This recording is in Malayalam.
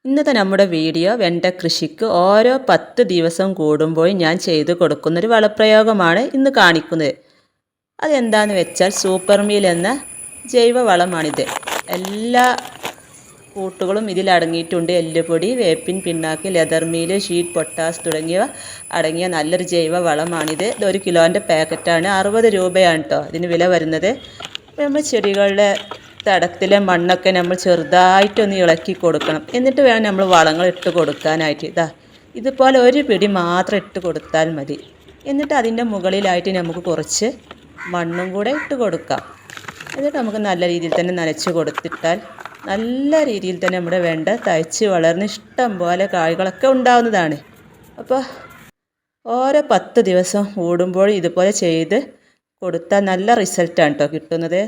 ഇന്നത്തെ നമ്മുടെ വീഡിയോ വെണ്ട കൃഷിക്ക് ഓരോ 10 ദിവസം കൂടുമ്പോഴും ഞാൻ ചെയ്തു കൊടുക്കുന്നൊരു വളപ്രയോഗമാണ് ഇന്ന് കാണിക്കുന്നത്. അതെന്താണെന്ന് വെച്ചാൽ സൂപ്പർ മീൽ എന്ന ജൈവ വളമാണിത്. എല്ലാ കൂട്ടുകളും ഇതിൽ അടങ്ങിയിട്ടുണ്ട്. എല്ലുപൊടി, വേപ്പിൻ പിണ്ണാക്ക്, ലെതർ മീൽ, ഷീറ്റ് പൊട്ടാസ് തുടങ്ങിയവ അടങ്ങിയ നല്ലൊരു ജൈവ വളമാണിത്. ഇത് 1 കിലോൻ്റെ പാക്കറ്റാണ്. 60 രൂപയാണ് കേട്ടോ ഇതിന് വില വരുന്നത്. അപ്പോൾ നമ്മൾ ചെടികളുടെ തടത്തിലെ മണ്ണൊക്കെ നമ്മൾ ചെറുതായിട്ടൊന്ന് ഇളക്കി കൊടുക്കണം. എന്നിട്ട് വേണം നമ്മൾ വളങ്ങൾ ഇട്ട് കൊടുക്കാനായിട്ട്. ഇതുപോലെ ഒരു പിടി മാത്രം ഇട്ട് കൊടുത്താൽ മതി. എന്നിട്ട് അതിൻ്റെ മുകളിലായിട്ട് നമുക്ക് കുറച്ച് മണ്ണും കൂടെ ഇട്ട് കൊടുക്കാം. എന്നിട്ട് നമുക്ക് നല്ല രീതിയിൽ തന്നെ നനച്ച് കൊടുത്തിട്ടാൽ നല്ല രീതിയിൽ തന്നെ നമ്മുടെ വെണ്ട തഴച്ച് വളർന്ന് ഇഷ്ടം പോലെ കായ്കളൊക്കെ ഉണ്ടാവുന്നതാണ്. അപ്പോൾ ഓരോ 10 ദിവസം കൂടുമ്പോൾ ഇതുപോലെ ചെയ്ത് കൊടുത്താൽ നല്ല റിസൾട്ടാണ് കേട്ടോ കിട്ടുന്നത്.